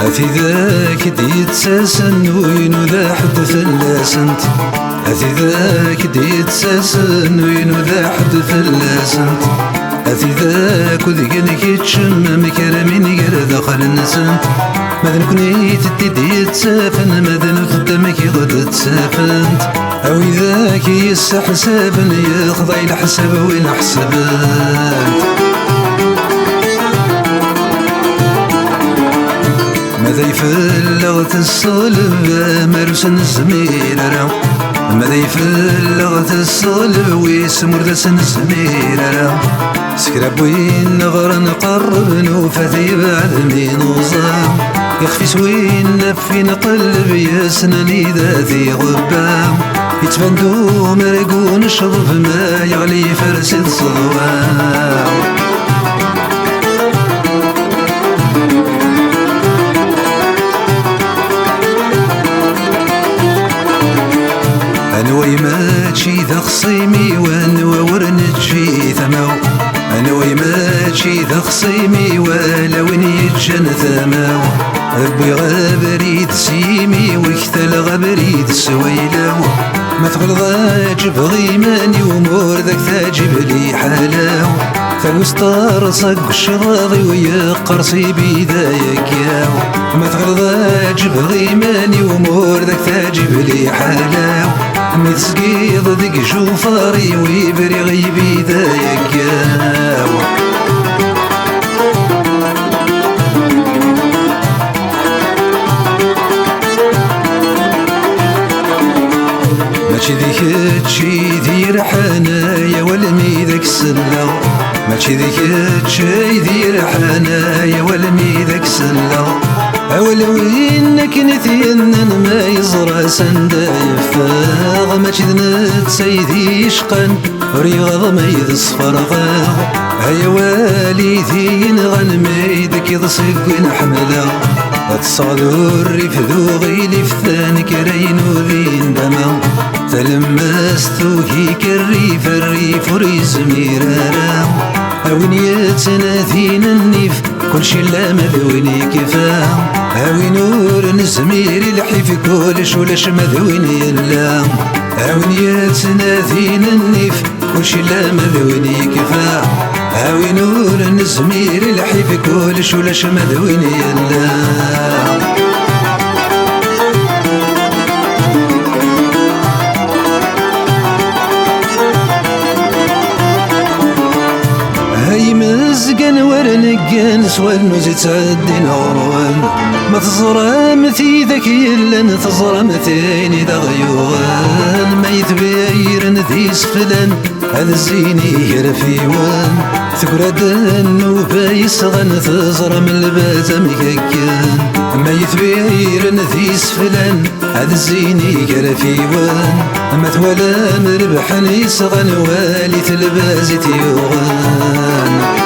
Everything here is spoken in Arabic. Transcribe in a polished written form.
أثي ذاك ديتساسن وينو ذا حد فلاسنت أثي ذاك ديتساسن وينو ذا حد فلاسنت أثي ذاك وذيقنك يتشمم كرمين غير دخل النسنت ماذا نكوني تدي تسافن ماذا نخدمك غد تسافنت أو ذاك يستحسابن يخضع الحساب وين حسبنت ماذا يفلغت الصلب مرسن الزمير ماذا يفلغت الصلب ويسمر لسن الزمير سكراب وين نغر نقرب نوفاثي بعد مين وصام يخفي سوين نفي نقلب يسنني ذاتي غبام يتفندو مرقون الشرف ما يغلي فرسد صدوام أنا ويماتشي ذا خصيمي وأنا ورنتشي ثماو أنا ويماتشي ذا خصيمي ولا وين يتجن ثماو ربي غابريد سيمي ويختل غابريد سويلاو ما تغلظ جبغي ماني ومور ذاك تاجب لي حلاو فالوسطار صق الشراضي ويا قرصي بيدايك ياو ما تغلظ جبغي ماني ومور ذاك تاجب لي حلاو متسقيض ذيك جوفاري ويبري غيبي دايك ياو ماشي ذيك تشي ذير حنايا والمي ذاك السلا ماشي ذيك تشي ذير حنايا والمي ذاك السلا ولو إنك نثينا ما يزرع سندايف فاغ ماشي ذنت سيدي يشقن رياض ما يذصفر غاغ هيا والدين غنميدك يضصق نحملا تصعدو الريف ذو غيلي فثانك رينو ذين دما تلمستو هيك الريف وريزمير رام هاوين يتناثين النيف كل شي لا مذويني كفا هاوي نور نزمير الحيف كلش ولاش مذويني يلا هاوين يتناثين النيف كل شي لا مذويني كفا هاوي نور نزمير الحيف كلش ولاش مذويني يلا مزقن ورنقن سوال نوزي تعدي نوروان ما تزرم في ذاك يلن تزرم ثاني ذا غيوان ما يتبايرن ذي سفلن هذا الزيني يرفيوان تقرد النوبة يسغن تزرم الباز مكاكان ما يتبايرن ذي سفلن هذا الزيني يرفيوان ما توالى مربحن يسغن والي تلباز تيوغان